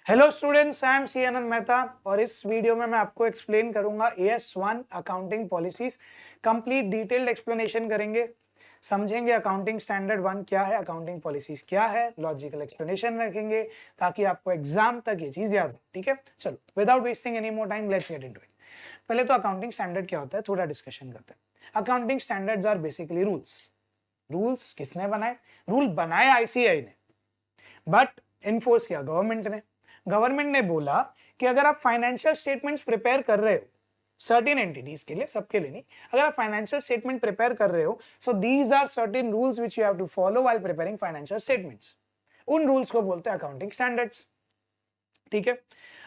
Hello students, I am C Anand Mehta और इस video में मैं आपको एक्सप्लेन करूंगा AS1 accounting policies. Complete detailed explanation करेंगे, समझेंगे अकाउंटिंग स्टैंडर्ड 1 क्या है, अकाउंटिंग पॉलिसीज क्या है, लॉजिकल एक्सप्लेनेशन रखेंगे ताकि आपको एग्जाम तक ये चीज याद हो। ठीक है, चलो without wasting any more time let's get into it. पहले तो अकाउंटिंग स्टैंडर्ड क्या होता है थोड़ा डिस्कशन करते हैं। Accounting standards are basically rules. Rules किसने बनाए? रूल बनाए आईसीएआई ने, बट इन्फोर्स किया गवर्नमेंट ने। गवर्नमेंट ने बोला कि अगर आप फाइनेंशियल स्टेटमेंट्स प्रिपेयर कर रहे हो सर्टेन एंटिटीज के लिए, सबके लिए नहीं, अगर आप फाइनेंशियल स्टेटमेंट प्रिपेयर कर रहे हो, so these are certain rules which you have to follow while preparing financial statements. उन रूल्स को बोलते हैं अकाउंटिंग स्टैंडर्ड्स। ठीक है,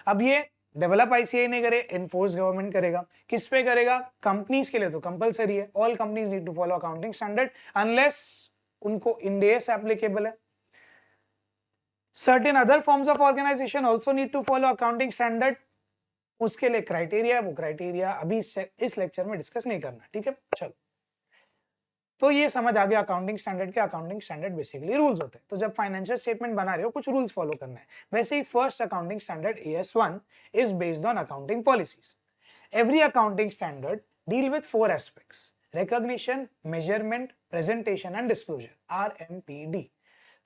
अब ये डेवलप आईसीआई ने करे, एनफोर्स गवर्नमेंट करेगा। किस पे करेगा? कंपनीज के लिए तो कंपलसरी है, all companies need to follow accounting standard unless उनको इंड एस एप्लीकेबल है। Certain other forms of organization also need to follow accounting standard, उसके लिए क्राइटेरिया है, वो क्राइटेरिया अभी इस लेक्चर में डिस्कस नहीं करना। ठीक है, चलो तो ये समझ आ गया अकाउंटिंग स्टैंडर्ड के। अकाउंटिंग स्टैंडर्ड बेसिकली रूल्स होते हैं, तो जब फाइनेंशियल स्टेटमेंट बना रहे हो कुछ रूल्स फॉलो करना है। वैसे ही first accounting standard AS1 is based on accounting policies. Every accounting standard deal with 4 aspects: recognition, measurement, presentation and disclosure, RMPD।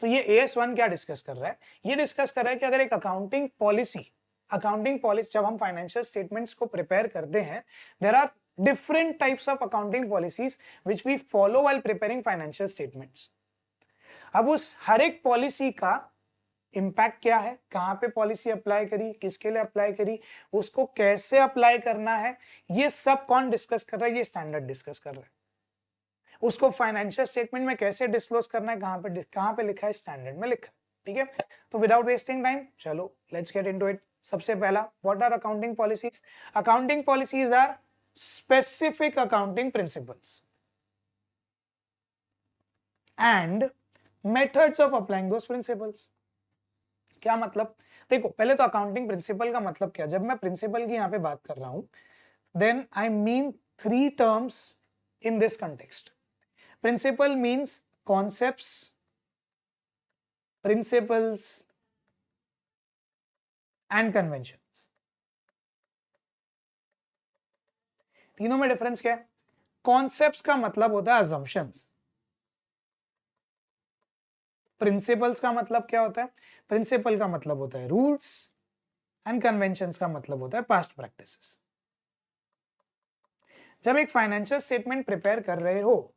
तो ये AS1 क्या डिस्कस कर रहा है? ये डिस्कस कर रहा है कि अगर एक अकाउंटिंग पॉलिसी जब हम फाइनेंशियल स्टेटमेंट्स को प्रिपेयर करते हैं, there are different types of accounting policies which we follow while preparing financial statements. अब उस हर एक पॉलिसी का इंपैक्ट क्या है, कहां पे पॉलिसी अप्लाई करी, किसके लिए अप्लाई करी, उसको कैसे अप्लाई करना है, ये सब कौन डिस्कस कर रहा है? ये स्टैंडर्ड डिस्कस कर रहा है। उसको फाइनेंशियल स्टेटमेंट में कैसे डिस्क्लोज करना है, कहां पे लिखा है? स्टैंडर्ड में लिखा है। ठीक है, तो विदाउट वेस्टिंग टाइम चलो लेट्स गेट इनटू इट। सबसे पहला, what are accounting policies? Accounting policies are specific accounting principles and methods of applying those principles. क्या मतलब? देखो पहले तो अकाउंटिंग प्रिंसिपल का मतलब क्या, जब मैं प्रिंसिपल की यहां पे बात कर रहा हूं, then I mean 3 terms in this context. Principle means concepts, principles and conventions। तीनों में डिफरेंस क्या है? कॉन्सेप्ट्स का मतलब होता है assumptions। प्रिंसिपल्स का मतलब क्या होता है? प्रिंसिपल का मतलब होता है रूल्स एंड कन्वेंशंस का मतलब होता है पास्ट प्रैक्टिसेस। जब एक फाइनेंशियल स्टेटमेंट प्रिपेयर कर रहे हो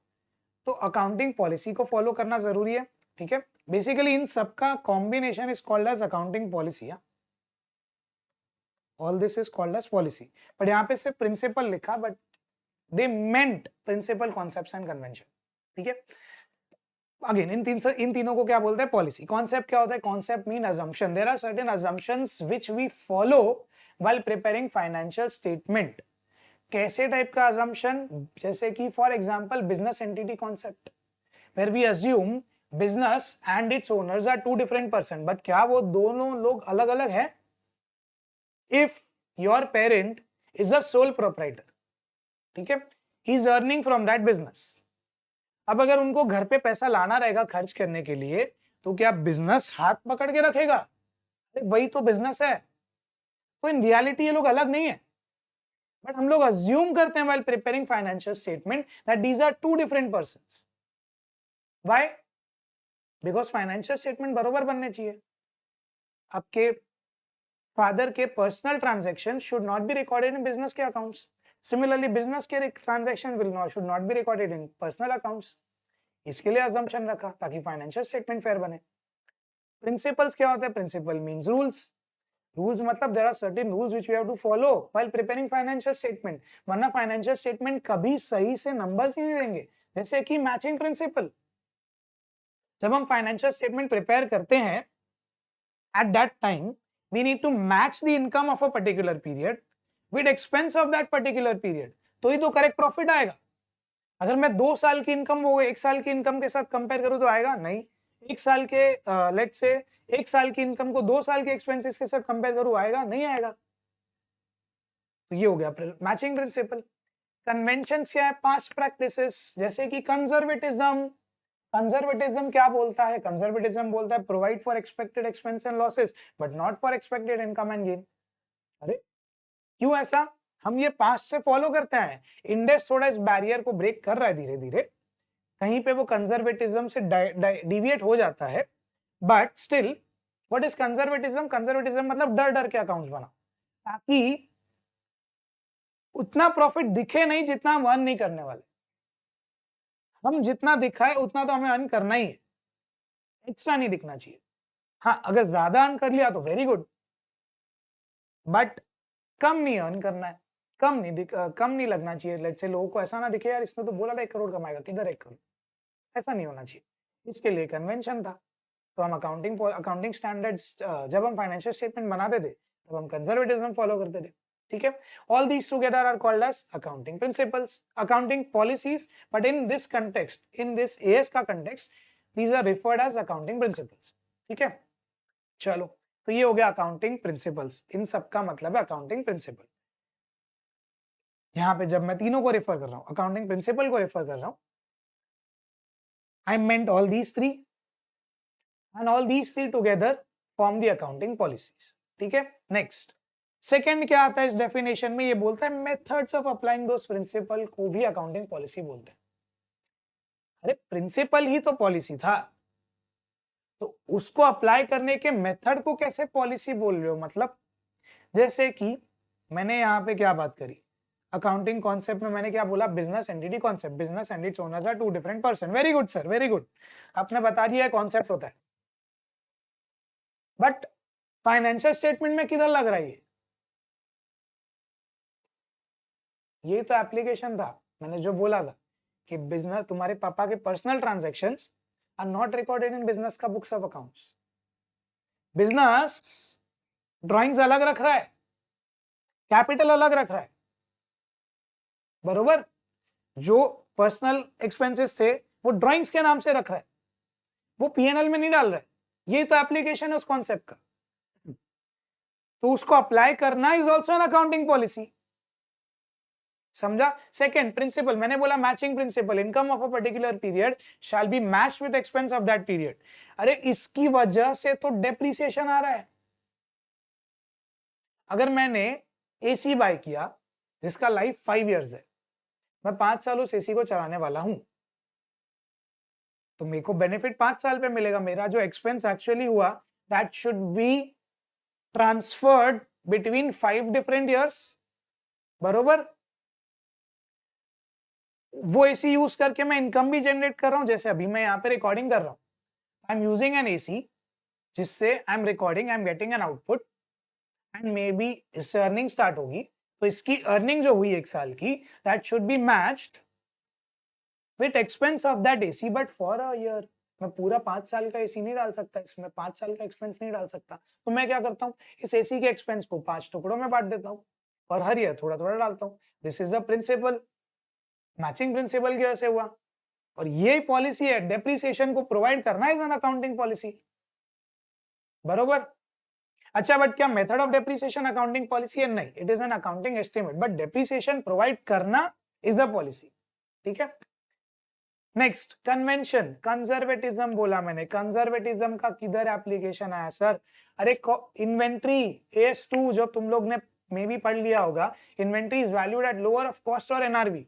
तो अकाउंटिंग पॉलिसी को फॉलो करना जरूरी है। ठीक है, बेसिकली इन सबका combination is called as accounting policy. All this is called as policy, but यहाँ पे सिर्फ प्रिंसिपल लिखा, but they meant principle, concepts and convention. ठीक है, अगेन इन तीनों को क्या बोलते हैं? पॉलिसी। कॉन्सेप्ट क्या होता है? Concept mean assumption. There are certain assumptions which we follow while preparing financial statement. कैसे टाइप का अजम्पशन? जैसे कि for example business entity concept, where we assume business and its owners are 2 different person, but क्या वो दोनों लोग अलग अलग हैं? If your parent is a sole proprietor, ठीक है, he is earning from that business। अब अगर उनको घर पे पैसा लाना रहेगा खर्च करने के लिए, तो क्या बिजनेस हाथ पकड़ के रखेगा? अरे वही तो बिजनेस है। तो इन रियलिटी ये लोग अलग नहीं है, बट हम लोग अज्यूम करते हैं while preparing financial statement that these are 2 different persons। Why? Because financial statement बरोबर बनने चाहिए। आपके फादर के personal transaction should not be recorded in business के अकाउंट्स। सिमिलरली बिजनेस के transaction should not be recorded in personal accounts. इसके लिए assumption रखा ताकि फाइनेंशियल स्टेटमेंट फेयर बने। प्रिंसिपल्स क्या होता है? Principle means rules. रूल्स मतलब there are certain rules which we have to follow while preparing financial statement, वरना फाइनेंशियल स्टेटमेंट कभी सही से नंबर्स ही नहीं देंगे। जैसे कि मैचिंग प्रिंसिपल, जब हम फाइनेंशियल स्टेटमेंट प्रिपेयर करते हैं, at that time we need to match the income of a particular period with expense of that particular period, तो ही तो करेक्ट प्रॉफिट आएगा। अगर मैं 2 साल की इनकम वो 1 साल की इनकम के साथ कंपेयर करूं तो आएगा नहीं। 1 साल के लेट्स से 1 साल की इनकम को 2 साल के एक्सपेंसेस के साथ कंपेयर करूं, आएगा नहीं? आएगा। तो ये हो गया मैचिंग प्रिंसिपल। कन्वेंशंस क्या है? पास्ट प्रैक्टिसेस, जैसे कि कंजर्वेटिज्म, कंजर्वेटिज्म क्या बोलता है? कंजर्वेटिज्म बोलता है provide for expected expense and losses but not for expected income and gain. अरे क्यों ऐसा? हम ये पास्ट से फॉलो करते हैं। इंडेक्स थोड़ा इस बैरियर को ब्रेक कर रहा है धीरे धीरे, कहीं पे वो कंजर्वेटिज्म से डिविएट हो जाता है, but still what is conservatism? Conservatism मतलब डर डर के अकाउंट्स बना, ताकि उतना प्रॉफिट दिखे नहीं जितना हम अर्न नहीं करने वाले। हम जितना दिखाए उतना तो हमें अर्न करना ही है, एक्स्ट्रा नहीं दिखना चाहिए। हाँ, अगर ज्यादा अर्न कर लिया तो वेरी गुड, बट कम नहीं अर्न करना है, कम नहीं लगना चाहिए। लेट्स से लोगों को ऐसा ना दिखे यार इसने तो बोला था 1 करोड़ कमाएगा, किधर 1 करोड़, ऐसा नहीं होना चाहिए। इसके लिए कन्वेंशन था। तो हम अकाउंटिंग स्टैंडर्ड्स जब हम फाइनेंशियल स्टेटमेंट बनाते थे तब हम कंजर्वेटिज्म फॉलो करते थे, ठीक है। All these together are called as accounting principles, accounting policies, but in this context, in this AS का context, these are referred as accounting principles, ठीक है। चलो, तो ये हो गया अकाउंटिंग प्रिंसिपल्स, इन सब का मतलब है अकाउंटिंग प्रिंसिपल। यहां पे जब मैं तीनों को रेफर कर रहा हूं, अकाउंटिंग प्रिंसिपल को रेफर कर रहा हूं, I meant all these three, and all these three together form the accounting policies, ठीक है। नेक्स्ट, सेकंड क्या आता है इस डेफिनेशन में? ये बोलता है methods of applying those principle को भी अकाउंटिंग पॉलिसी बोलते हैं। अरे प्रिंसिपल ही तो पॉलिसी था, तो उसको अप्लाई करने के मेथड को कैसे पॉलिसी बोल रहे हो? मतलब जैसे कि मैंने यहाँ पे क्या बात करी, अकाउंटिंग कॉन्सेप्ट में मैंने क्या बोला? Business entity concept, business and its owners are two different person. Very good sir, very good, आपने बता दिया है कॉन्सेप्ट होता है, बट फाइनेंशियल स्टेटमेंट में किधर लग रहा है ये तो एप्लीकेशन था। मैंने जो बोला था कि बिजनेस, तुम्हारे पापा के personal transactions are not recorded in business का books of accounts. Business drawings अलग रख रहा है, कैपिटल अलग रख रहा है, बरोबर। जो पर्सनल एक्सपेंसेस थे वो ड्राइंग्स के नाम से रख रहा है, वो पीएनएल में नहीं डाल रहा है। ये तो एप्लीकेशन है उस कॉन्सेप्ट का, तो उसको अप्लाई करना is also an accounting policy, समझा। सेकंड प्रिंसिपल, मैंने बोला matching principal, income of a particular period shall be matched with expense of that period. अरे इसकी वजह से तो डेप्रिसिएशन आ रहा है। अगर मैंने एसी बाय किया जिसका लाइफ 5 इयर्स है, मैं 5 साल उस एसी को चलाने वाला हूं, तो मेरे को बेनिफिट 5 साल पे मिलेगा। मेरा जो एक्सपेंस एक्चुअली हुआ that should be transferred between 5 different years, बरोबर। वो एसी यूज करके मैं इनकम भी जनरेट कर रहा हूं, जैसे अभी मैं यहाँ पे रिकॉर्डिंग कर रहा हूं, I am using an AC जिससे I am recording, I am getting an output, and maybe इससे अर्निंग स्टार्ट होगी, तो इसकी अर्निंग जो हुई 1 साल की, that should be matched with expense of that AC but for a year. मैं पूरा 5 साल का एसी नहीं डाल सकता, इसमें 5 साल का एक्सपेंस नहीं डाल सकता, तो मैं क्या करता हूँ, इस एसी के एक्सपेंस को 5 टुकड़ों में बांट देता हूँ और हर ईयर थोड़ा थोड़ा डालता हूँ। This is the principle, matching principle की वजह से हुआ। और ये पॉलिसी है, डेप्रिसिएशन को प्रोवाइड करना इज एन अकाउंटिंग पॉलिसी, बरोबर। अच्छा, बट क्या method of depreciation accounting policy है? नहीं, it is an accounting estimate, but depreciation provide करना इज द पॉलिसी, ठीक है। नेक्स्ट, कन्वेंशन, कंजर्वेटिज्म बोला मैंने, कंजर्वेटिज्म का किधर एप्लीकेशन आया सर? अरे इन्वेंट्री AS2 जो तुम लोग ने मे भी पढ़ लिया होगा, inventory is valued at lower of cost और एनआरवी,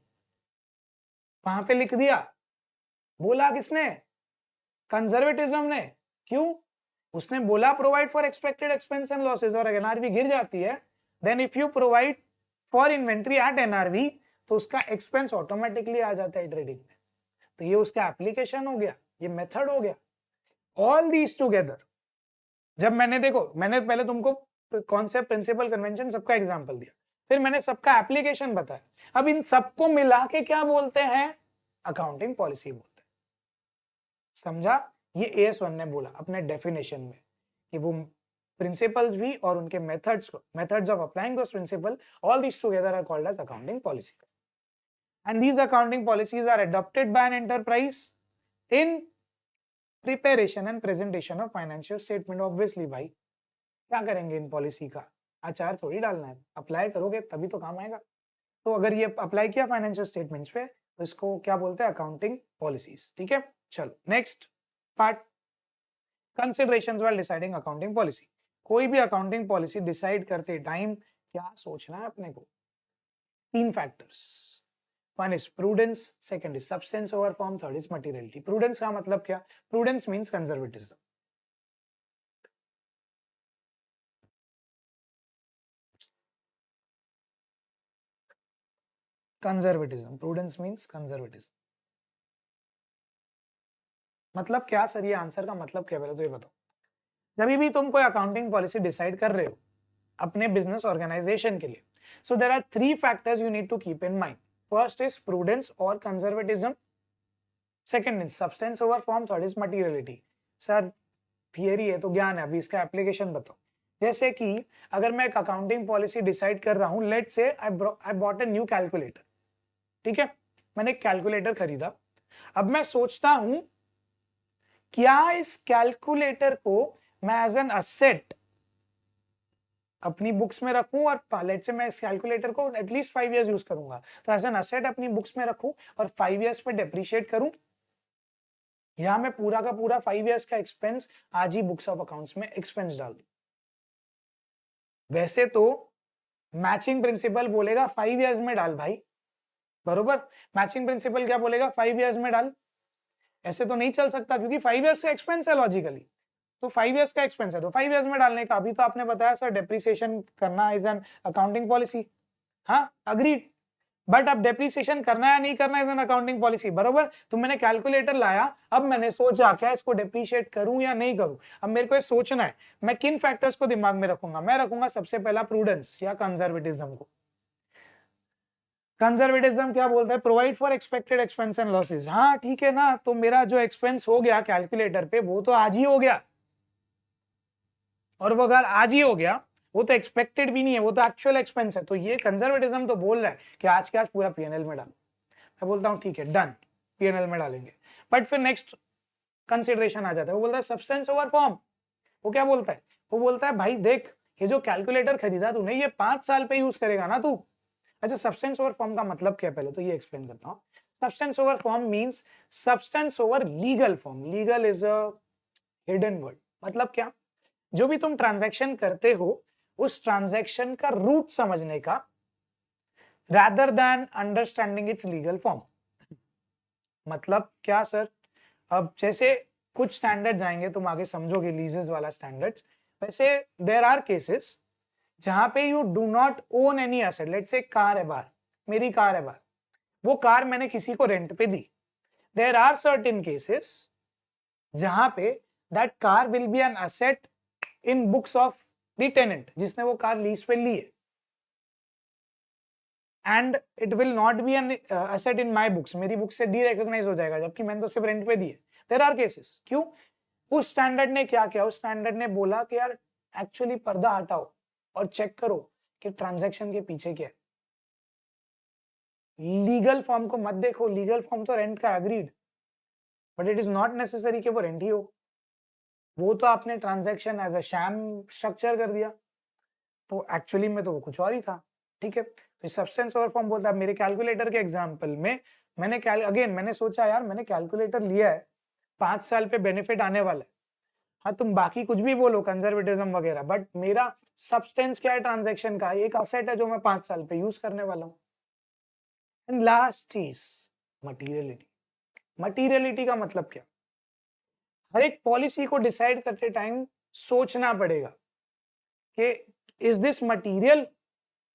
वहां पे लिख दिया। बोला किसने? कंजर्वेटिज्म ने। क्यों? उसने बोला provide for expected expense and losses, और एनआरवी गिर जाती है, then if you provide for inventory at NRV तो उसका एक्सपेंस ऑटोमेटिकली आ जाता है ट्रेडिंग में। तो ये उसका एप्लीकेशन हो गया, ये मेथड हो गया। ऑल दीज टुगेदर, जब मैंने देखो, मैंने पहले तुमको कॉन्सेप्ट, प्रिंसिपल, कन्वेंशन सबका एग्जांपल दिया, फिर मैंने सबका एप्लीकेशन बताया, अब इन सबको मिला के क्या बोलते हैं? अकाउंटिंग पॉलिसी बोलते हैं, समझा। ये AS1 ने बोला अपने डेफिनेशन में कि वो प्रिंसिपल्स भी और उनके मेथड्स को, methods of applying those principle, all these together are called as accounting policy, and these accounting policies are adopted by an enterprise in preparation and presentation of financial statement। obviously भाई क्या करेंगे in policy का? आचार थोड़ी डालना है, apply करोगे तभी तो काम आएगा। तो अगर ये अप्लाई किया फाइनेंशियल स्टेटमेंट्स पे तो इसको क्या बोलते हैं? अकाउंटिंग पॉलिसीज, ठीक है। चलो next part, considerations while deciding accounting policy. कोई भी अकाउंटिंग पॉलिसी डिसाइड करते टाइम क्या सोचना है अपने को? 3 factors, one is prudence, second is substance over form, third is materiality. Prudence का मतलब क्या? Prudence means conservatism. Conservatism, prudence means conservatism. मतलब क्या सर? ये आंसर का मतलब क्या? पहले तो ये बताओ। जब भी तुम कोई अकाउंटिंग पॉलिसी डिसाइड कर रहे हो अपने बिजनेस ऑर्गेनाइजेशन के लिए, so there are 3 factors you need to keep in mind. First is prudence और conservatism, second is substance over form, third is materiality. Sir theory है तो ज्ञान है, अभी इसका एप्लीकेशन बताओ। जैसे कि अगर मैं एक अकाउंटिंग पॉलिसी डिसाइड कर रहा हूं, let's say I bought a new calculator, ठीक है, मैंने एक कैलकुलेटर खरीदा। अब मैं सोचता हूं क्या इस कैलकुलेटर को मैं एज एन असेट अपनी बुक्स में रखूं, और लेट्स से मैं इस कैलकुलेटर को एटलीस्ट 5 इयर्स यूज करूंगा, तो एज एन असेट अपनी बुक्स में रखूं और 5 इयर्स पे डेप्रिशिएट करूं, या मैं पूरा का पूरा 5 इयर्स का एक्सपेंस आज ही बुक्स ऑफ अकाउंट्स में एक्सपेंस डाल दूं। वैसे तो मैचिंग प्रिंसिपल बोलेगा 5 इयर्स में डाल भाई, बरोबर। मैचिंग प्रिंसिपल क्या बोलेगा? 5 इयर्स में डाल। ऐसे तो नहीं चल सकता क्योंकि 5 इयर्स का एक्सपेंस है लॉजिकली, तो 5 इयर्स का एक्सपेंस है तो 5 इयर्स में डालने का। अभी तो आपने बताया सर डेप्रिसिएशन करना इज एन अकाउंटिंग पॉलिसी, हाँ अग्रीड, बट अब डेप्रिसिएशन करना है नहीं करना इज एन अकाउंटिंग पॉलिसी, बरोबर। तो मैंने कैलकुलेटर लाया, अब मैंने सोचा क्या इसको डेप्रिशिएट करूं या नहीं करूं। अब मेरे को ये सोचना है, मैं किन फैक्टर्स को दिमाग में रखूंगा? मैं रखूंगा सबसे पहला प्रूडेंस या कंजर्वेटिज्म को। कंजर्वेटिज्म क्या बोलता है? Provide for expected expense and losses. हाँ ठीक है ना, तो मेरा जो एक्सपेंस हो गया कैलकुलेटर पे वो तो आज ही हो गया, और वो अगर आज ही हो गया वो तो एक्सपेक्टेड भी नहीं है, वो तो एक्चुअल एक्सपेंस है। तो ये कंजर्वेटिज्म तो बोल रहा है कि आज के आज पूरा पीएनएल में डाल। मैं बोलता हूँ ठीक है डन, पीएनएल में डालेंगे। बट फिर नेक्स्ट कंसिडरेशन आ जाता है, वो बोलता है सब्सटेंस ओवर फॉर्म। वो क्या बोलता है? वो बोलता है भाई देख, ये जो कैलकुलेटर खरीदा तूने ये 5 साल पे यूज करेगा ना तू। अच्छा, सब्सटेंस ओवर फॉर्म का मतलब क्या है? पहले तो ये एक्सप्लेन करता हूँ। Substance over form means substance over legal form. Legal is a hidden word. मतलब क्या? जो भी तुम ट्रांजैक्शन करते हो उस ट्रांजैक्शन का रूट समझने का, rather than understanding its legal form. मतलब क्या सर? अब जैसे कुछ स्टैंडर्ड्स आएंगे, तुम आगे समझोगे लीजेस वाला स्टैंडर्ड्स। वैसे देयर आर केसेस जहां पे you do not own any asset. Let's say car है बाहर, मेरी कार है बाहर, वो कार मैंने किसी को रेंट पे दी। देयर आर सर्टेन केसेस जहां पे that car will be an asset in books of the tenant, जिसने वो कार लीज पे ली है, and it will not be an asset in my books. मेरी बुक से डी रिकॉग्नाइज हो जाएगा, जबकि मैंने तो सिर्फ रेंट पे दी है। There are cases. क्यों? उस स्टैंडर्ड ने क्या किया? उस स्टैंडर्ड ने बोला कि यार एक्चुअली पर्दा हटाओ और चेक करो कि ट्रांजैक्शन के पीछे क्या है। लीगल फॉर्म को मत देखो, लीगल फॉर्म तो रेंट का agreed, but it is not necessary कि वो रेंट ही हो। वो तो आपने transaction as a sham structure कर दिया, तो एक्चुअली में तो वो कुछ और ही था। ठीक है, तो सब्सटेंस ओवर फॉर्म बोलता है। मेरे कैलकुलेटर के एग्जांपल में मैंने सोचा यार मैंने कैलकुलेटर लिया है, 5 साल पे बेनिफिट आने वाला है। हाँ तुम बाकी कुछ भी बोलो कंजर्वेटिज्म वगैरह, बट मेरा सब्सटेंस क्या है ट्रांजैक्शन का? एक असेट है जो मैं 5 साल पे यूज करने वाला हूँ। एंड लास्ट चीज मटीरियलिटी। मटीरियलिटी का मतलब क्या? हर एक पॉलिसी को डिसाइड करते टाइम सोचना पड़ेगा कि is this material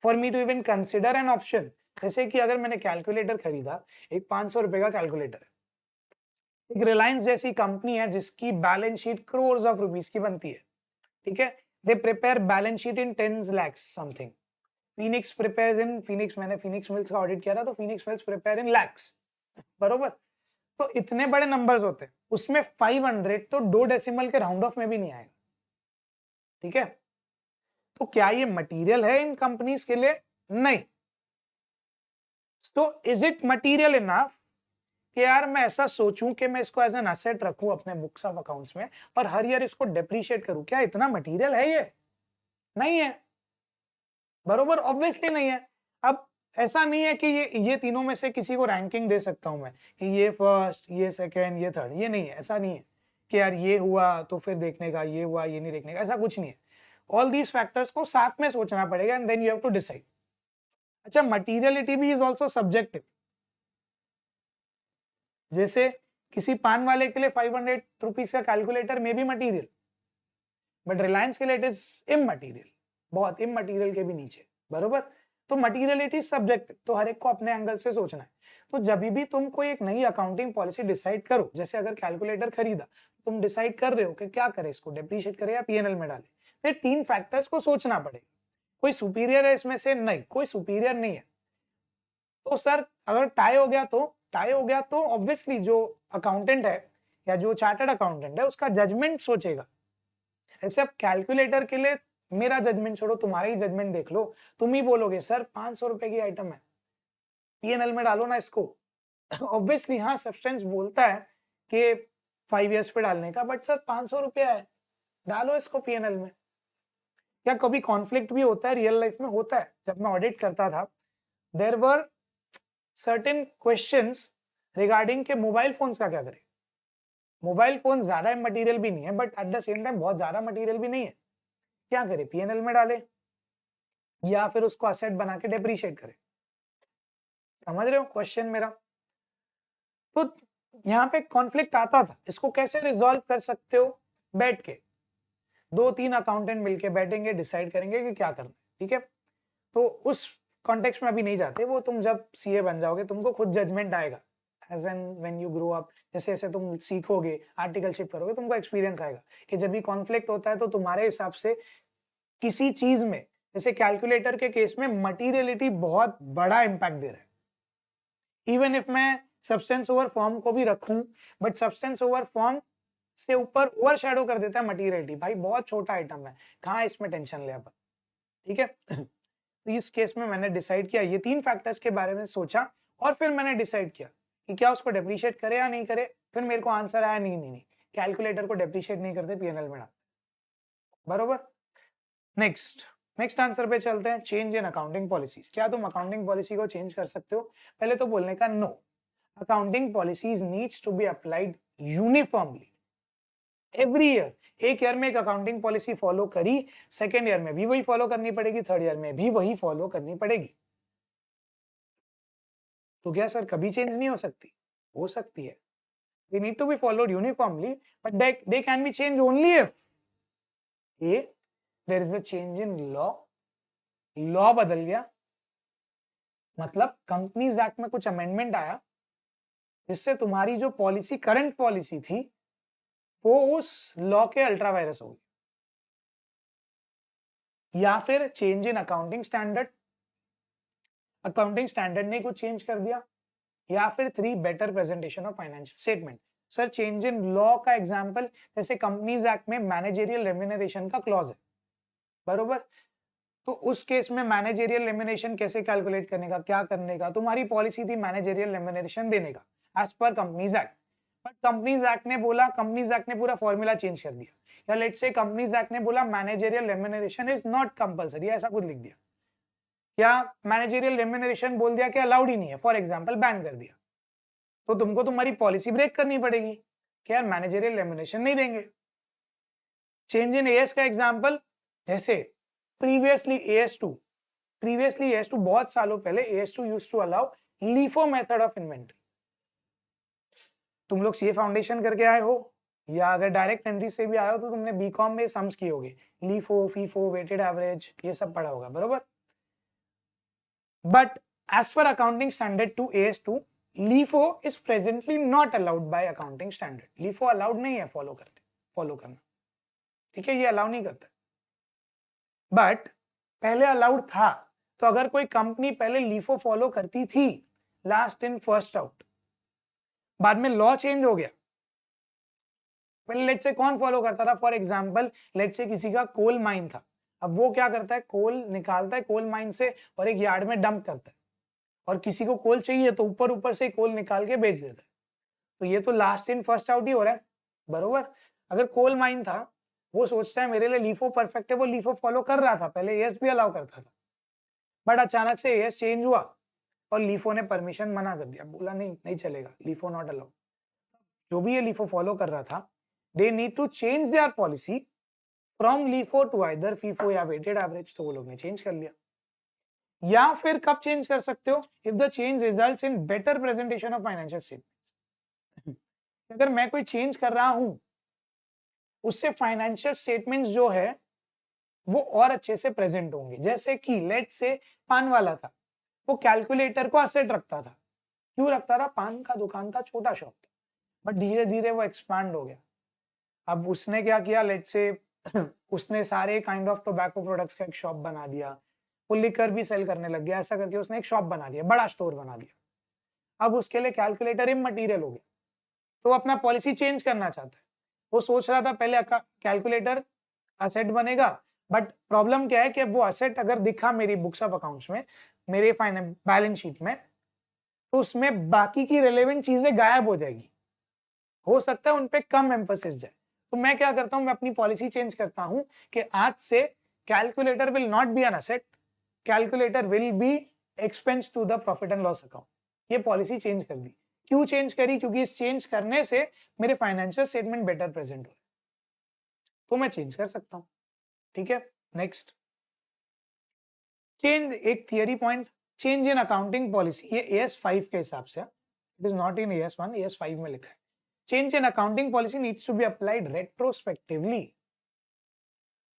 for me to even consider an option. जैसे कि अगर मैंने कैलकुलेटर खरीदा, एक 500 रुपए का कैलकुलेटर है, एक रिलायंस जैसी कंपनी है जिसकी balance sheet crore of rupees की बनती है, ठीक है, they prepare balance sheet in 10 lakhs something. Phoenix prepares in Phoenix, मैंने फिनिक्स मिल्स का ऑडिट किया था, तो Phoenix mills prepare in lakhs, बरोबर। तो इतने बड़े नंबर्स होते हैं, उसमें 500 तो 2 डेसिमल के राउंड ऑफ में भी नहीं आएगा, ठीक है। तो क्या ये मटेरियल है इन कंपनीज के लिए? नहीं। तो इज इट मटेरियल इनफ कि यार मैं ऐसा सोचूं कि मैं इसको एज एन एसेट रखूं अपने बुक्स ऑफ अकाउंट्स में और हर ईयर इसको डेप्रिशिएट करूं? क्या इतना मटेरियल है ये? नहीं है, बरोबर, ऑब्वियसली नहीं है। अब ऐसा नहीं है कि ये तीनों में से किसी को रैंकिंग दे सकता हूं मैं कि ये फर्स्ट, ये सेकंड, ये थर्ड, ये नहीं है, ऐसा नहीं है कि यार ये हुआ तो फिर देखने का, ये हुआ ये नहीं देखने का, ऐसा कुछ नहीं है। ऑल दीज फैक्टर्स को साथ में सोचना पड़ेगा and then you have to decide. अच्छा, मटीरियलिटी भी इज ऑल्सो सब्जेक्टिव। जैसे किसी पान वाले के लिए 500 रुपीज का कैलकुलेटर में भी मटीरियल, बट रिलायंस के लिए इट इज इमटीरियल, बहुत इमटीरियल के भी नीचे, बरोबर। तो मटीरियलिटी सब्जेक्ट, तो हर एक को अपने एंगल से सोचना है। तो जब भी तुम कोई एक नई अकाउंटिंग पॉलिसी डिसाइड करो, जैसे अगर कैलकुलेटर खरीदा, तुम डिसाइड कर रहे हो कि क्या करें, इसको डेप्रिशिएट करें या पीएनएल में डालें, तो तीन फैक्टर्स को सोचना पड़ेगा। कोई सुपीरियर है इसमें से? नहीं, कोई सुपीरियर नहीं है। तो सर अगर टाई हो गया तो ऑब्वियसली जो अकाउंटेंट है या जो चार्टर्ड अकाउंटेंट है उसका जजमेंट सोचेगा। ऐसे अब कैलकुलेटर के लिए मेरा जजमेंट छोड़ो, तुम्हारा ही जजमेंट देख लो। तुम ही बोलोगे सर 500 रुपए की आइटम है, पीएनएल में डालो ना इसको। ऑब्वियसली हाँ, सब्सटेंस बोलता है कि 5 इयर्स पे डालने का, बट सर 500 रुपया है, डालो इसको पीएनएल में। क्या कभी कॉन्फ्लिक्ट भी होता है? रियल लाइफ में होता है। जब मैं ऑडिट करता था, there were certain questions regarding के मोबाइल फोन्स का क्या करें। मोबाइल फोन ज्यादा मटेरियल भी नहीं है, but at the same time बहुत ज्यादा मटेरियल भी नहीं है, क्या करें, पीएनएल में डाले या फिर उसको असेट बना के डेप्रिशिएट करें। समझ रहे हो क्वेश्चन मेरा? तो यहाँ पे कॉन्फ्लिक्ट आता था, इसको कैसे रिजॉल्व कर सकते हो? बैठ के 2-3 अकाउंटेंट मिलके बैठेंगे, डिसाइड करेंगे कि क्या करना है, ठीक है। तो उस कॉन्टेक्स्ट में अभी नहीं जाते, वो तुम जब सीए बन जाओगे तुमको खुद जजमेंट आएगा। As when you grow up, जैसे जैसे तुम सीखोगे, आर्टिकलशिप करोगे, तुमको एक्सपीरियंस आएगा कि जब भी कॉन्फ्लिक्ट होता है तो तुम्हारे हिसाब से किसी चीज में, जैसे कैलकुलेटर के केस में मटीरियलिटी बहुत बड़ा इंपैक्ट दे रहा है। इवन इफ मैं सब्सटेंस ओवर फॉर्म को भी रखूं, बट सब्सटेंस ओवर फॉर्म से ऊपर ओवर शेडो कर देता है मटीरियलिटी। भाई बहुत छोटा आइटम है, कहाँ इसमें टेंशन ले अपन, ठीक है। तो इस केस में मैंने डिसाइड किया, ये 3 फैक्टर्स के बारे में सोचा और फिर मैंने डिसाइड किया कि क्या उसको डेप्रिशिएट करे या नहीं करे। फिर मेरे को आंसर आया नहीं, कैलकुलेटर को डेप्रिशिएट नहीं करते, पीएनएल में डालते, बरोबर। नेक्स्ट आंसर पे चलते हैं। चेंज इन अकाउंटिंग पॉलिसीज, क्या तुम अकाउंटिंग पॉलिसी को चेंज कर सकते हो? पहले तो बोलने का no, accounting policies needs to be applied uniformly every year. एक ईयर में एक अकाउंटिंग पॉलिसी फॉलो करी, सेकेंड ईयर में भी वही फॉलो करनी पड़ेगी, थर्ड ईयर में भी वही फॉलो करनी पड़ेगी। तो क्या सर कभी चेंज नहीं हो सकती? हो सकती है। they need to be followed uniformly, but they can be changed only if a there is a change in law बदल गया, मतलब कंपनीज एक्ट में कुछ अमेंडमेंट आया जिससे तुम्हारी जो पॉलिसी, करंट पॉलिसी थी, वो उस लॉ के अल्ट्रा वायरस हो गई, या फिर चेंज इन अकाउंटिंग स्टैंडर्ड ने कुछ चेंज कर दिया, या फिर 3 better presentation of financial statement. Sir change in law का एग्जांपल, जैसे कंपनीज एक्ट में मैनेजरियल रेम्यूनरेशन का क्लॉज है, बरोबर। तो उस केस में मैनेजरियल रेम्यूनरेशन कैसे कैलकुलेट करने का, क्या करने का, तुम्हारी पॉलिसी थी मैनेजरियल रेम्यूनरेशन देने का as per Companies Act, but Companies Act ने बोला, कंपनीज एक्ट ने पूरा फॉर्मूला चेंज कर दिया, या लेट्स से कंपनीज एक्ट ने बोला managerial remuneration is not compulsory, ऐसा कुछ लिख दिया, या मैनेजरियल रेम्यूनरेशन बोल दिया कि अलाउड ही नहीं है, फॉर एग्जांपल बैन कर दिया, तो तुमको तुम्हारी पॉलिसी ब्रेक करनी पड़ेगी कि यार मैनेजरियल रेम्यूनरेशन नहीं देंगे। चेंज इन एएस का एग्जांपल, जैसे प्रीवियसली एएस2 बहुत सालों पहले AS two used to allow LIFO method of inventory. तुम लोग सीए फाउंडेशन करके आए हो या अगर डायरेक्ट एंट्री से भी आए हो तो तुमने बीकॉम में सम्स किए होंगे, लीफो, फीफो, वेटेड एवरेज, ये सब पढ़ा होगा, बरोबर। But as per accounting standard two AS2, LIFO is presently not allowed by accounting standard. LIFO allowed नहीं है फॉलो करना, ठीक है, ये अलाउ नहीं करता। बट पहले अलाउड था, तो अगर कोई कंपनी पहले LIFO फॉलो करती थी, लास्ट इन फर्स्ट आउट, बाद में लॉ चेंज हो गया, पहले लेट्स से कौन फॉलो करता था, फॉर एग्जांपल लेट्स से किसी का कोल माइन था, अब वो क्या करता है, कोल निकालता है कोल माइन से और एक यार्ड में डंप करता है, और किसी को कोल चाहिए तो ऊपर ऊपर से कोल निकाल के बेच देता है, तो ये तो लास्ट इन फर्स्ट आउट ही हो रहा है, बरोबर। अगर कोल माइन था, वो सोचता है मेरे लिए लीफो परफेक्ट है, वो लीफो फॉलो कर रहा था, पहले एएस भी अलाउ करता था, बट अचानक से एएस चेंज हुआ, और लीफो ने परमिशन मना कर दिया, बोला नहीं नहीं चलेगा, लीफो नॉट अलाउड। जो भी ये लीफो फॉलो कर रहा था, they need to change their policy from LIFO to either FIFO या वेटेड एवरेज, तो वो लोग ने चेंज कर लिया। या फिर कब चेंज कर सकते हो, if the change results in better presentation of financial statement. अगर मैं कोई चेंज कर रहा हूं, उससे फाइनेंशियल स्टेटमेंट्स जो है वो और अच्छे से प्रेजेंट होंगे। जैसे कि लेट से पान वाला था, वो कैलकुलेटर को असेट रखता था। क्यों रखता था? पान का दुकान था, छोटा शॉप था, बट धीरे धीरे वो एक्सपांड हो गया। अब उसने क्या किया, लेट से उसने सारे काइंड ऑफ टोबैको प्रोडक्ट्स का एक शॉप बना दिया, वो लिकर भी सेल करने लग गया, ऐसा करके उसने एक शॉप बना दिया, बड़ा स्टोर बना दिया। अब उसके लिए कैलकुलेटर इमटेरियल हो गया, तो वो अपना पॉलिसी चेंज करना चाहता है। वो सोच रहा था पहले कैलकुलेटर असेट बनेगा, बट प्रॉब्लम क्या है कि वो असेट अगर दिखा मेरी बुक्स ऑफ अकाउंट्स में, मेरे फाइनेंस बैलेंस शीट में, तो उसमें बाकी की रिलेवेंट चीजें गायब हो जाएगी, हो सकता है उनपे कम एम्फोसिस जाए। तो मैं क्या करता हूं, मैं अपनी पॉलिसी चेंज करता हूं कि आज से calculator will not be an asset, calculator will be expense to the profit and loss account. ये पॉलिसी चेंज कर दी। क्यों चेंज करी? क्योंकि इस चेंज करने से मेरे फाइनेंशियल स्टेटमेंट बेटर प्रेजेंट हो, तो मैं चेंज कर सकता हूं। ठीक है, नेक्स्ट चेंज, एक theory point, change in accounting policy. ये AS5 के हिसाब से, it is not in AS1, AS5 में लिखा है। Change in accounting policy needs to be applied retrospectively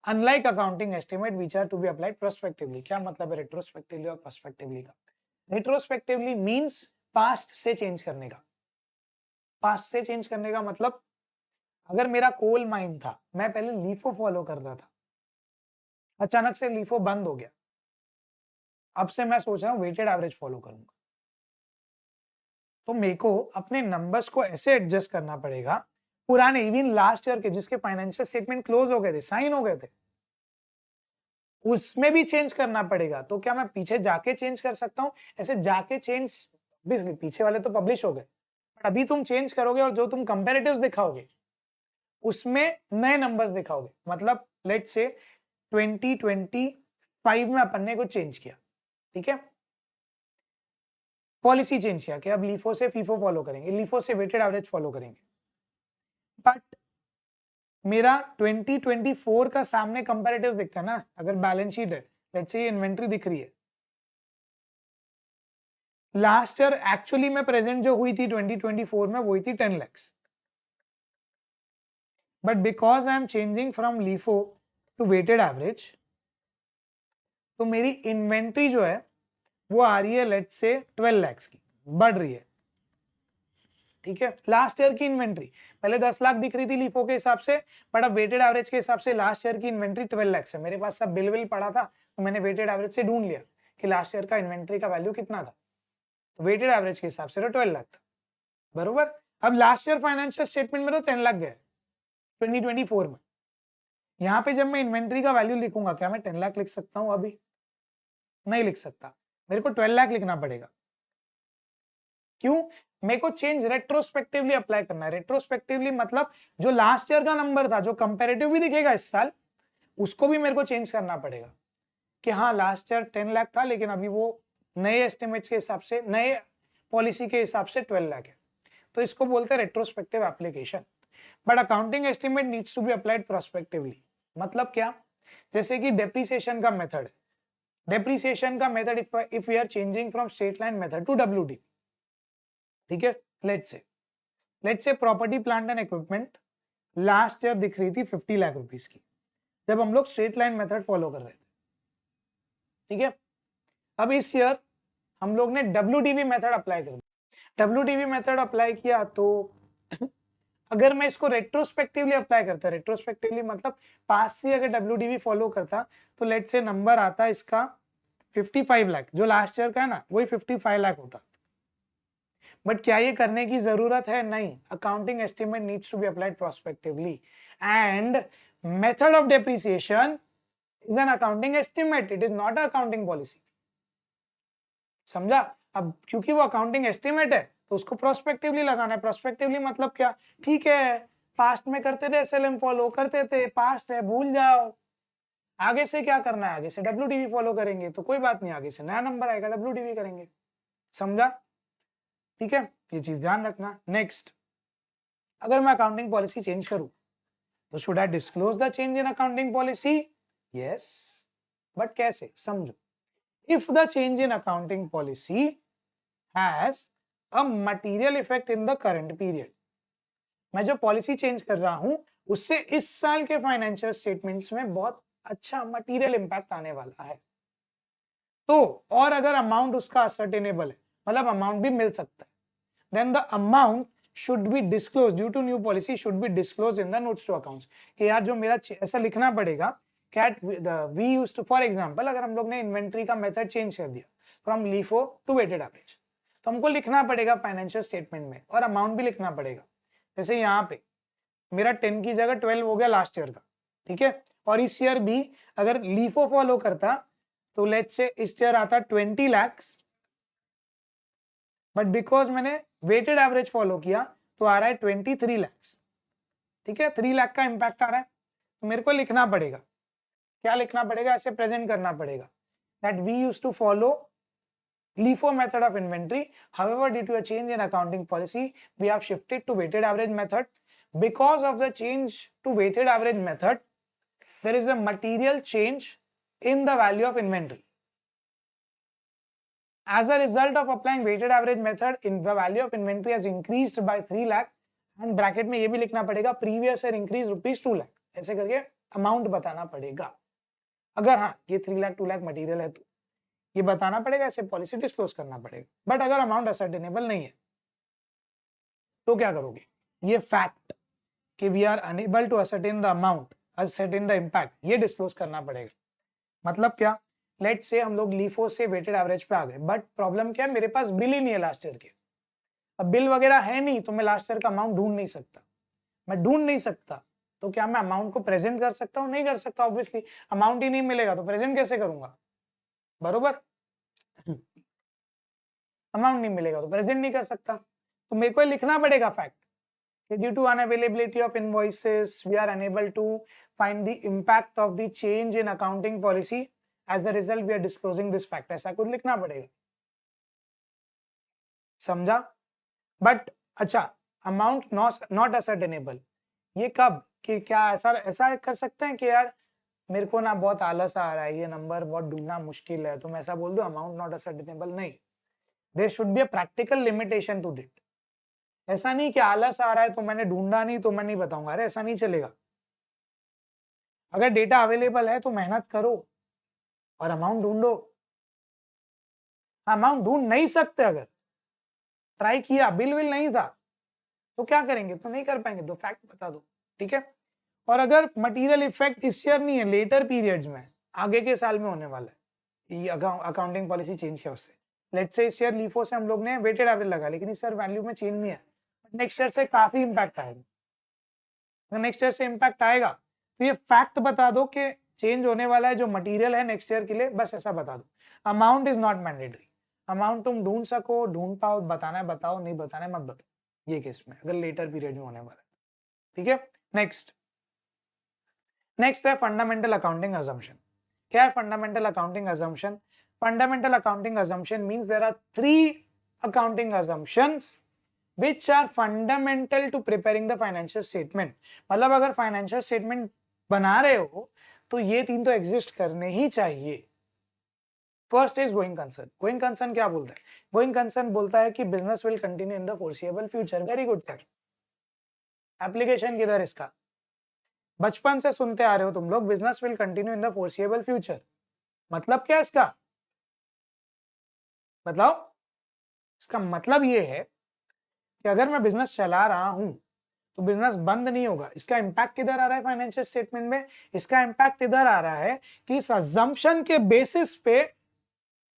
unlike accounting estimate which are to be applied prospectively. क्या मतलब है रेट्रोस्पेक्टिवली और प्रोस्पेक्टिवली का? रेट्रोस्पेक्टिवली मींस पास्ट से चेंज करने का। पास्ट से चेंज करने का मतलब, अगर मेरा कोल माइन था, मैं पहले लीफो फॉलो कर रहा था, अचानक से लीफो बंद हो गया, अब से मैं सोच रहा हूं वेटेड एवरेज फॉलो करूंगा, तो मेरे को अपने नंबर्स को ऐसे एडजस्ट करना पड़ेगा, पुराने इवन लास्ट ईयर के जिसके फाइनेंशियल स्टेटमेंट क्लोज हो गए थे, साइन हो गए थे, उसमें भी चेंज करना पड़ेगा। तो क्या मैं पीछे जाके चेंज कर सकता हूं? ऐसे जाके चेंज, ऑब्वियसली पीछे वाले तो पब्लिश हो गए, बट अभी तुम चेंज करोगे और जो तुम कंपैरेटिव्स दिखाओगे उसमें नए नंबर्स दिखाओगे। मतलब लेट्स से 2025 में अपन ने को चेंज किया, ठीक है, पॉलिसी चेंज किया कि अब लीफो से फीफो फॉलो करेंगे, लीफो से वेटेड एवरेज फॉलो करेंगे, बट मेरा 2024 का सामने कंपैरेटिव्स दिखता है ना। अगर बैलेंस शीट है, लेट्स से इन्वेंट्री दिख रही है, लास्ट ईयर एक्चुअली में प्रेजेंट जो हुई थी 2024 में वो हुई थी 10 lakhs, but because I am changing from LIFO to weighted average, तो मेरी इन्वेंट्री जो है वो आ रही है लेट्स से 12 lakhs की, बढ़ रही है। ठीक है, लास्ट ईयर की इन्वेंट्री पहले 10 लाख दिख रही थी लीफो के हिसाब से, बट अब वेटेड एवरेज के हिसाब से लास्ट ईयर की इन्वेंट्री 12 lakhs है। मेरे पास सब बिल पड़ा था, तो मैंने वेटेड एवरेज से ढूंढ लिया कि लास्ट ईयर का इन्वेंट्री का वैल्यू कितना था, तो वेटेड एवरेज के हिसाब से तो 12 लाख था, बरोबर। अब लास्ट ईयर फाइनेंशियल स्टेटमेंट में तो 10 लाख गए 2024 में। यहाँ पे जब मैं इन्वेंट्री का वैल्यू लिखूंगा, क्या मैं 10 लाख लिख सकता हूँ? अभी नहीं लिख सकता, मेरे को 12 लाख लिखना पड़ेगा। क्यों? मेरे को चेंज रेट्रोस्पेक्टिवली अप्लाई करना है। रेट्रोस्पेक्टिवली मतलब जो लास्ट ईयर का नंबर था, जो कंपैरेटिव भी दिखेगा इस साल, उसको भी मेरे को चेंज करना पड़ेगा कि हाँ लास्ट ईयर 10 लाख था, लेकिन अभी वो नए एस्टिमेट्स के हिसाब से, नए पॉलिसी के हिसाब से 12 लाख है। तो इसको बोलते हैं retrospective application. But accounting estimate needs to be applied prospectively. मतलब क्या? जैसे कि डेप्रिसिएशन का मेथड, डेप्रिसिएशन का method if we are changing from straight line method to WD, ठीक है, let's say property plant and equipment last year दिख रही थी 50 लाख रुपीस की, जब हम लोग स्ट्रेट लाइन मेथड फॉलो कर रहे थे, ठीक है। अब इस ईयर हम लोग ने WDV मेथड अप्लाई कर दिया। WDV मेथड अप्लाई किया तो अगर मैं इसको रेट्रोस्पेक्टिवली अप्लाई करता, रेट्रोस्पेक्टिवली मतलब पास से अगर WDV फॉलो करता, तो लेट्स से नंबर आता इसका 55 लाख, जो लास्ट ईयर का है ना वही 55 लाख होता। बट क्या ये करने की जरूरत है? नहीं। Accounting estimate needs to be applied prospectively and method of depreciation is an accounting estimate, it is not accounting policy. समझा? अब क्योंकि वो अकाउंटिंग एस्टिमेट है तो उसको प्रोस्पेक्टिवली लगाना है। प्रोस्पेक्टिवली मतलब क्या? ठीक है, पास्ट में करते थे SLM फॉलो करते थे, पास्ट है भूल जाओ, आगे से क्या करना है? आगे से WDV फॉलो करेंगे, तो कोई बात नहीं, आगे से नया नंबर आएगा WDV करेंगे। समझा? ठीक है, ये चीज ध्यान रखना। नेक्स्ट, अगर मैं अकाउंटिंग पॉलिसी चेंज करूं तो should I disclose the change in accounting policy? Yes, but कैसे, समझो। If the change in accounting policy has a material effect in the current period, मैं जो पॉलिसी चेंज कर रहा हूं उससे इस साल के फाइनेंशियल स्टेटमेंट्स में बहुत अच्छा मटेरियल इंपैक्ट आने वाला है, तो और अगर अमाउंट उसका असर्टेनेबल है, मतलब अमाउंट भी मिल सकता है, then the amount should be disclosed due to new policy should be disclosed in the notes to accounts। कि यार जो मेरा ऐसा लिखना पड़ेगा, that we used to, for example अगर हम लोग ने इन्वेंट्री का मेथड चेंज कर दिया from LIFO to weighted average, तो हमको लिखना पड़ेगा फाइनेंशियल स्टेटमेंट में और अमाउंट भी लिखना पड़ेगा। जैसे यहाँ पे मेरा 10 की जगह 12 हो गया लास्ट ईयर का, ठीक है, और इस ईयर भी अगर लीफो फॉलो करता तो लेट्स से इस ईयर आता 20 लाख, बट बिकॉज मैंने वेटेड एवरेज फॉलो किया तो आ रहा है 23 लाख। ठीक है, 3 लाख का इंपैक्ट आ रहा है, तो मेरे को लिखना पड़ेगा, क्या लिखना पड़ेगा, ऐसे प्रेजेंट करना पड़ेगा that we used to follow LIFO method of inventory. However, due to a change in accounting policy, we have shifted to weighted average method. Because of the change to weighted average method, there is a material change in the value of inventory. As a result of applying weighted average method, in the value of inventory has increased by 3 lakh and bracket में ये भी लिखना पड़ेगा previous year increase ₹2 lakh, ऐसे करके amount बताना पड़ेगा। अगर हाँ ये 3 लाख 2 लाख मटेरियल है तो ये बताना पड़ेगा, ऐसे पॉलिसी डिस्क्लोज करना पड़ेगा। बट अगर अमाउंट असर्टेनेबल नहीं है तो क्या करोगे, ये फैक्ट कि we are unable to ascertain the amount, ascertain the impact, ये डिस्क्लोज करना पड़ेगा। मतलब क्या, लेट से हम लोग लीफो से वेटेड एवरेज पे आ गए, बट प्रॉब्लम क्या है, मेरे पास बिल ही नहीं है लास्ट ईयर के। अब बिल वगैरह है नहीं तो मैं लास्ट ईयर का अमाउंट ढूंढ नहीं सकता, मैं ढूंढ नहीं सकता तो क्या मैं अमाउंट को प्रेजेंट कर सकता हूँ, नहीं कर सकता। ऑब्वियसली अमाउंट ही नहीं मिलेगा तो प्रेजेंट कैसे करूंगा, बरोबर। अमाउंट नहीं मिलेगा तो प्रेजेंट नहीं कर सकता, तो मेरे को लिखना पड़ेगा fact due to unavailability of invoices we are unable to find the impact of the change in accounting policy, as a result we are disclosing this fact, ऐसा कुछ लिखना पड़ेगा। समझा? बट अच्छा, अमाउंट नॉट असर्टेनेबल, ये कब, कि क्या ऐसा ऐसा कर सकते हैं कि यार मेरे को ना बहुत आलस आ रहा है, ये नंबर बहुत ढूंढना मुश्किल है, तो मैं ऐसा बोल दूं अमाउंट नॉट असर्टेनेबल? नहीं, there should be a practical limitation to that. ऐसा नहीं कि आलस आ रहा है तो मैंने ढूंढा नहीं तो मैं नहीं बताऊंगा, अरे ऐसा नहीं चलेगा। अगर डेटा अवेलेबल है तो मेहनत करो और अमाउंट ढूंढो। अमाउंट ढूंढ नहीं सकते, अगर ट्राई किया बिल विल नहीं था तो क्या करेंगे, तो नहीं कर पाएंगे, तो फैक्ट बता दो, ठीक है। और अगर मटेरियल इफेक्ट इस ईयर नहीं है, लेटर पीरियड्स में, आगे के साल में होने वाला है, ये अकाउंटिंग पॉलिसी चेंज है उससे। लेट्स से इस ईयर लीफो से हम लोग ने वेटेड एवरेज लगा, लेकिन इस ईयर वैल्यू में चेंज नहीं है, नेक्स्ट ईयर से काफी इंपैक्ट आएगा। अगर नेक्स्ट ईयर से इंपैक्ट आएगा तो ये फैक्ट बता दो कि चेंज होने वाला है जो मटेरियल है नेक्स्ट ईयर के लिए, बस ऐसा बता दो। Amount is not mandatory, amount तुम ढूंढ सको, ढूंढ पाओ, बताना है बताओ, नहीं बताना है मत बताओ, ये केस में अगर लेटर पीरियड में होने वाला है, ठीक है। नेक्स्ट है फंडामेंटल अकाउंटिंग अजम्पशन। क्या है fundamental accounting assumption? Fundamental accounting assumption means there are 3 accounting assumptions which are fundamental to preparing the financial statement। मतलब अगर फाइनेंशियल स्टेटमेंट बना रहे हो तो ये 3 तो एग्जिस्ट करने ही चाहिए। First is going concern. Going concern क्या बोलता है? गोइंग कंसर्न बोलता है कि business will continue in the foreseeable future. Very good sir, application किधर इसका? बचपन से सुनते आ रहे हो तुम लोग, business will continue in the foreseeable future, मतलब क्या इसका? बताओ। इसका मतलब ये है कि अगर मैं बिजनेस चला रहा हूं तो बिजनेस बंद नहीं होगा। इसका इंपैक्ट किधर आ रहा है फाइनेंशियल स्टेटमेंट में? इसका इंपैक्ट इधर आ रहा है कि इस अजम्पशन के बेसिस पे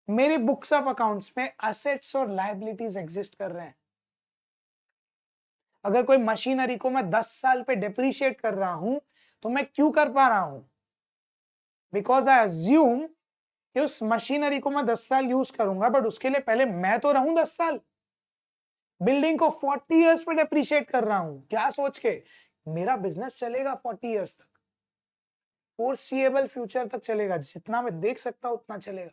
मेरी बुक्स ऑफ अकाउंट्स में असेट्स और लायबिलिटीज एग्जिस्ट कर रहे हैं। अगर कोई मशीनरी को मैं 10 साल पे डेप्रिशिएट कर रहा हूं तो मैं क्यों कर पा रहा हूं? बिकॉज आई अज्यूम कि उस मशीनरी को मैं 10 साल यूज करूंगा, बट उसके लिए पहले मैं तो रहूं 10 साल। बिल्डिंग को 40 इयर्स पे डेप्रिशिएट कर रहा हूं, क्या सोच के? मेरा बिजनेस चलेगा 40 इयर्स तक, फोर्सिएबल फ्यूचर तक चलेगा, जितना मैं देख सकता हूं उतना चलेगा।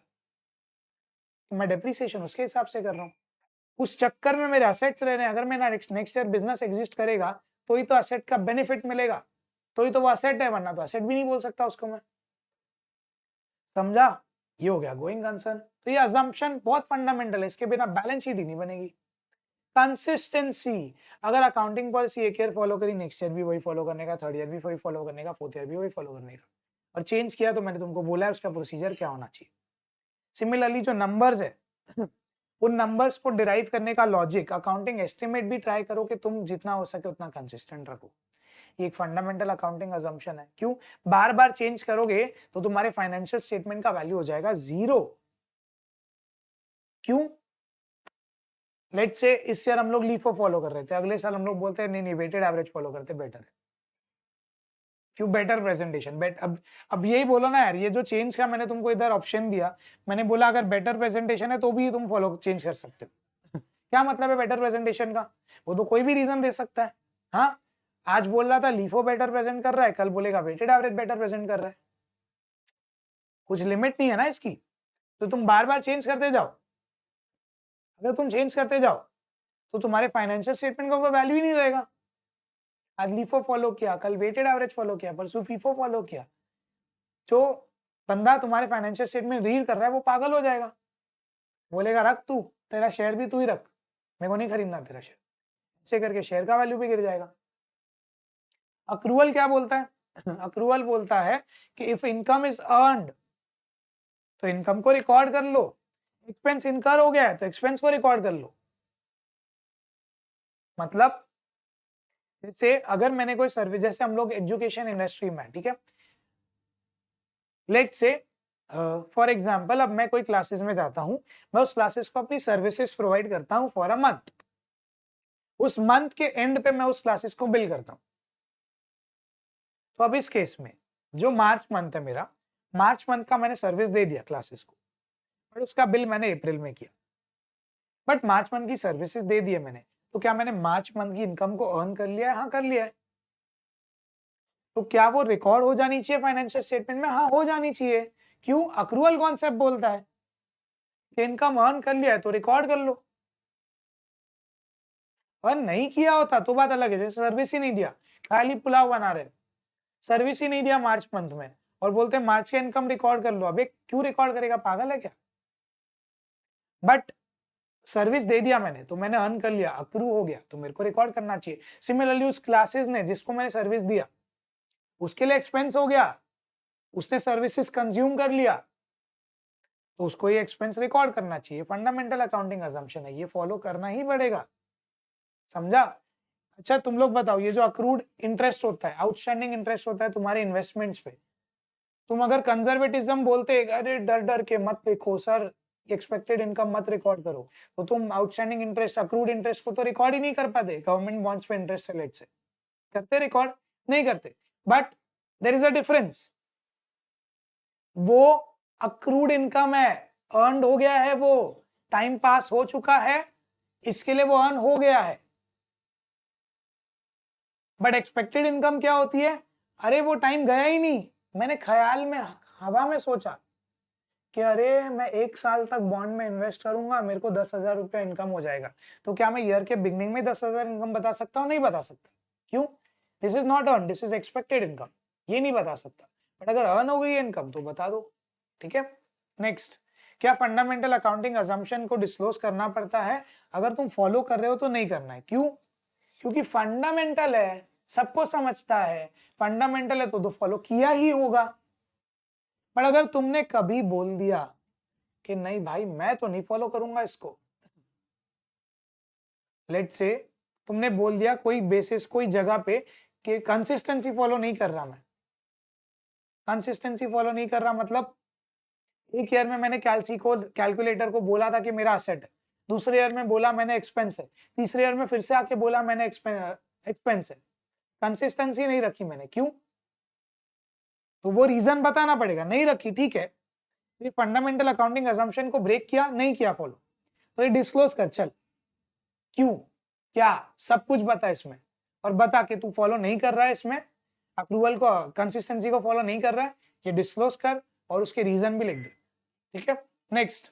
तो मैं डेप्रिसिएशन उसके हिसाब से कर रहा हूँ। उस चक्कर में मेरे असेट्स रह रहे हैं, अगर मेरा नेक्स्ट ईयर बिजनेस एग्जिस्ट करेगा तो ही तो असेट का बेनिफिट मिलेगा, तो ही तो वो असेट है, वरना तो असेट भी नहीं बोल सकता उसको मैं। समझा? ये हो गया गोइंग कंसर्न। तो ये अजम्पशन बहुत फंडामेंटल है, इसके बिना बैलेंस शीट ही नहीं बनेगी। कंसिस्टेंसी, अगर अकाउंटिंग पॉलिसी एक ईयर फॉलो करी, नेक्स्ट ईयर भी वही फॉलो करने का, थर्ड ईयर भी वही फॉलो करने का, फोर्थ ईयर भी वही फॉलो करने का, और चेंज किया तो मैंने तुमको बोला है उसका प्रोसीजर क्या होना चाहिए। सिमिलरली जो नंबर्स है उन नंबर्स को डिराइव करने का लॉजिक, अकाउंटिंग एस्टिमेट भी ट्राई करो कि तुम जितना हो सके उतना कंसिस्टेंट रखो। ये एक फंडामेंटल अकाउंटिंग अजम्पशन है। क्यों? बार बार चेंज करोगे तो तुम्हारे फाइनेंशियल स्टेटमेंट का वैल्यू हो जाएगा 0। क्यों? लेट्स से इस ईयर हम लोग लीफो फॉलो कर रहे थे, अगले साल हम लोग बोलते हैं नहीं नहीं वेटेड एवरेज फॉलो करते बेटर है। क्यों? Better presentation. अब यही बोलो ना यार, ये जो चेंज का मैंने तुमको इधर ऑप्शन दिया, मैंने बोला अगर बेटर प्रेजेंटेशन है तो भी तुम फॉलो चेंज कर सकते हो। क्या मतलब है बेटर प्रेजेंटेशन का? वो तो कोई भी रीजन दे सकता है। हाँ, आज बोल रहा था लीफो बेटर प्रेजेंट कर रहा है, कल बोलेगा वेटेड एवरेज बेटर प्रेजेंट कर रहा है। कुछ लिमिट नहीं है ना इसकी, तो तुम बार बार चेंज करते जाओ। अगर तुम चेंज करते जाओ तो तुम्हारे फाइनेंशियल स्टेटमेंट का कोई वैल्यू ही नहीं रहेगा। आज लीफो फॉलो किया, कल वेटेड एवरेज फॉलो किया, परसों फीफो फॉलो किया, जो बंदा तुम्हारे फाइनेंशियल स्टेटमेंट रीड कर रहा है वो पागल हो जाएगा, बोलेगा रख तू, तेरा शेयर भी तू ही रख, मेरे को नहीं खरीदना तेरा शेयर। ऐसे करके शेयर का वैल्यू भी गिर जाएगा। अक्रूवल क्या बोलता है? अक्रूवल बोलता है कि इफ इनकम इज अर्नड तो इनकम को रिकॉर्ड कर लो, एक्सपेंस इनकर हो गया है तो एक्सपेंस को रिकॉर्ड कर लो। मतलब जैसे अगर मैंने कोई सर्विस, जैसे हम लोग एजुकेशन इंडस्ट्री में, ठीक है, लेट्स से फॉर एग्जांपल अब मैं कोई क्लासेस में जाता हूं, मैं उस क्लासेस को अपनी सर्विसेज प्रोवाइड करता हूं फॉर अ मंथ, उस मंथ के एंड पे मैं उस क्लासेस को बिल करता हूं। तो अब इस केस में जो मार्च मंथ है मेरा, मार्च मंथ का मैंने सर्विस दे दिया क्लासेस को, और उसका बिल मैंने अप्रैल में किया, बट मार्च मंथ की सर्विसेज दे दिए मैंने, तो क्या मैंने मार्च मंथ की इनकम को अर्न कर लिया है? हाँ कर लिया है। तो क्या वो रिकॉर्ड हो जानी चाहिए फाइनेंशियल स्टेटमेंट में? हाँ हो जानी चाहिए। क्यों? अक्रूवल कॉन्सेप्ट बोलता है कि इनकम अर्न कर लिया है तो रिकॉर्ड कर लो। अगर नहीं किया होता तो बात अलग है, जैसे सर्विस ही नहीं दिया, खाली पुलाव बना रहे, सर्विस ही नहीं दिया मार्च मंथ में, और बोलते हैं मार्च का इनकम रिकॉर्ड कर लो। अबे क्यों रिकॉर्ड करेगा, पागल है क्या? बट सर्विस दे दिया मैंने तो मैंने अर्न कर लिया, अक्रू हो गया, तो मेरे को रिकॉर्ड करना चाहिए। सिमिलरली उस क्लासेस ने जिसको मैंने सर्विस दिया उसके लिए एक्सपेंस हो गया, उसने सर्विसेज कंज्यूम कर लिया, तो उसको ये एक्सपेंस रिकॉर्ड करना चाहिए। फंडामेंटल अकाउंटिंग अजम्पशन है, ये फॉलो करना ही पड़ेगा। समझा? अच्छा तुम लोग बताओ, ये जो अक्रूड इंटरेस्ट होता है, आउटस्टैंडिंग इंटरेस्ट होता है तुम्हारे इन्वेस्टमेंट्स पे, तुम अगर कंजर्वेटिज्म बोलते अरे डर डर के मत देखो सर, एक्सपेक्टेड इनकम मत रिकॉर्ड करो, तो तुम आउटस्टैंडिंग इंटरेस्ट, अक्रूड इंटरेस्ट को तो रिकॉर्ड ही नहीं कर पाते। गवर्नमेंट बॉन्ड्स पे इंटरेस्ट है, लेट से करते रिकॉर्ड? नहीं करते। But there is a difference, वो अक्रूड इनकम है, अर्नड हो गया है, वो टाइम पास हो चुका है, इसके लिए वो अर्न हो गया है। बट एक्सपेक्टेड इनकम क्या होती है? अरे वो टाइम गया ही नहीं, मैंने ख्याल में हवा में सोचा कि अरे मैं 1 साल तक बॉन्ड में इन्वेस्ट करूंगा, मेरे को 10,000 रुपया इनकम हो जाएगा, तो क्या मैं ईयर के बिगनिंग में 10,000 इनकम बता सकता हूँ? नहीं बता सकता। क्यों? This is not earn, this is expected income, ये नहीं बता सकता। बट अगर अर्न हो गई इनकम तो बता दो। ठीक है, नेक्स्ट, क्या फंडामेंटल अकाउंटिंग अजम्पशन को डिस्क्लोज करना पड़ता है? अगर तुम फॉलो कर रहे हो तो नहीं करना है। क्यों? क्योंकि फंडामेंटल है, सबको समझता है, फंडामेंटल है तो फॉलो किया ही होगा। पर अगर तुमने कभी बोल दिया कि नहीं भाई मैं तो नहीं फॉलो करूंगा इसको, लेट से तुमने बोल दिया कोई बेसिस, कोई जगह पे कि कंसिस्टेंसी फॉलो नहीं कर रहा, मैं कंसिस्टेंसी फॉलो नहीं कर रहा, मतलब एक ईयर में मैंने कैलकुलेटर को बोला था कि मेरा असेट है, दूसरे ईयर में बोला मैंने एक्सपेंस है, तीसरे ईयर में फिर से आके बोला मैंने एक्सपेंस है, कंसिस्टेंसी नहीं रखी मैंने। क्यों? तो वो रीजन बताना पड़ेगा, नहीं रखी ठीक है, ये फंडामेंटल अकाउंटिंग असम्पशन को ब्रेक किया, नहीं किया फॉलो, तो ये डिस्क्लोज कर चल, क्यों, क्या, सब कुछ बता इसमें, और बता कि तू फॉलो नहीं कर रहा है इसमें, अप्रूवल को, कंसिस्टेंसी को फॉलो नहीं कर रहा है, ये डिस्क्लोज कर और उसके रीजन भी लिख दे। ठीक है, नेक्स्ट,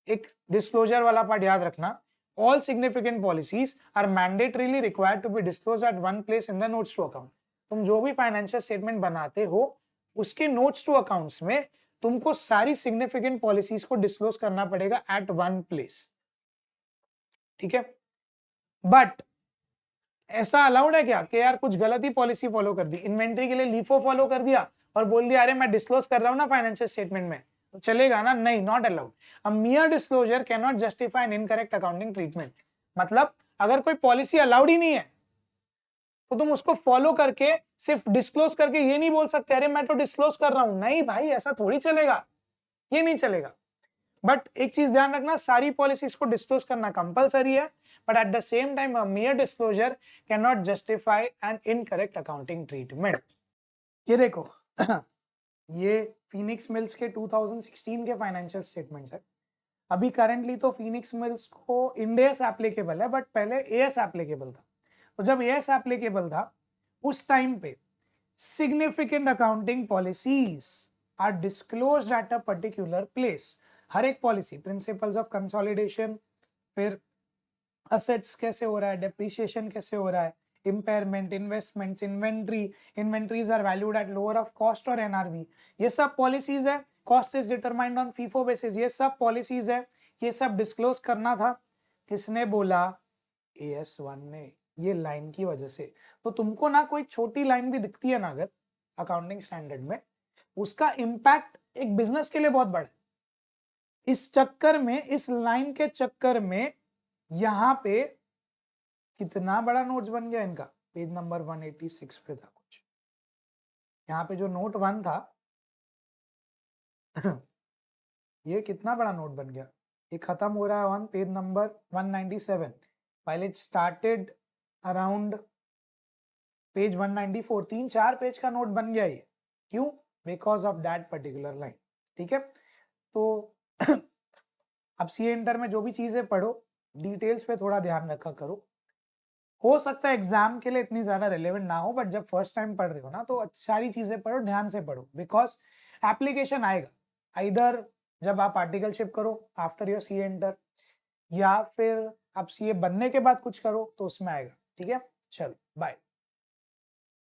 एक डिस्क्लोजर वाला पार्ट याद रखना, all significant policies are mandatorily required to be disclosed at one place in the notes to account. तुम जो भी फाइनेंशियल स्टेटमेंट बनाते हो उसके नोट्स टू अकाउंट्स में तुमको सारी सिग्निफिकेंट पॉलिसीज को डिस्क्लोज करना पड़ेगा एट वन प्लेस, ठीक है। बट ऐसा अलाउड है क्या कि यार कुछ गलत ही पॉलिसी फॉलो कर दी, इन्वेंट्री के लिए लीफो फॉलो कर दिया और बोल दिया अरे मैं डिस्क्लोज कर रहा हूं ना फाइनेंशियल स्टेटमेंट में, तो चलेगा ना? नहीं, not allowed. A मियर disclosure can not justify an incorrect accounting treatment. मतलब अगर कोई पॉलिसी अलाउड ही नहीं है तो तुम उसको फॉलो करके सिर्फ डिस्क्लोज करके ये नहीं बोल सकते अरे मैं तो डिस्क्लोज कर रहा हूं। नहीं भाई, ऐसा थोड़ी चलेगा, ये नहीं चलेगा। बट एक चीज ध्यान रखना, सारी पॉलिसीज को डिस्क्लोज करना कंपलसरी है, but at the same time a मियर disclosure can not justify an incorrect accounting treatment. ये देखो ये फिनिक्स मिल्स के 2016 के फाइनेंशियल स्टेटमेंट्स है। अभी करंटली तो फिनिक्स मिल्स को इंड एस एप्लीकेबल है, बट पहले एएस एप्लीकेबल था। तो जब एएस एप्लीकेबल था उस टाइम पे significant accounting policies are disclosed at a particular place. हर एक पॉलिसी, प्रिंसिपल्स ऑफ कंसोलिडेशन, फिर असेट्स कैसे हो रहा है, डेप्रिसिएशन कैसे हो रहा है, impairment, investments, inventories are valued at lower of cost और एनआरवी, ये सब पॉलिसीज है। Cost is determined on FIFO basis, ये सब पॉलिसीज है। ये सब डिस्क्लोज करना था। किसने बोला? AS1 ने। ये लाइन की वजह से। तो तुमको ना कोई छोटी लाइन भी दिखती है ना अगर अकाउंटिंग स्टैंडर्ड में, उसका इंपैक्ट एक बिजनेस के लिए बहुत बड़ा है। इस चक्कर में, इस लाइन के चक्कर में यहां पे कितना बड़ा नोट्स बन गया इनका, पेज नंबर 186 पे था कुछ, यहाँ पे जो नोट 1 था ये कितना बड़ा नोट बन गया। ये खत्म हो रहा है on page number 197, while it started around page 194। 3-4 page का नोट बन गया ये। क्यों? Because of that particular line. ठीक है, तो अब सीए इंटर में जो भी चीजें पढ़ो डिटेल्स पे थोड़ा ध्यान रखा करो। हो सकता है एग्जाम के लिए इतनी ज्यादा रिलेवेंट ना हो, बट जब फर्स्ट टाइम पढ़ रहे हो ना तो सारी चीजें पढ़ो, ध्यान से पढ़ो, बिकॉज एप्लीकेशन आएगा इधर जब आप आर्टिकलशिप करो आफ्टर योर सीए इंटर, या फिर आप सीए बनने के बाद कुछ करो तो उसमें आएगा। ठीक है, चलो बाय।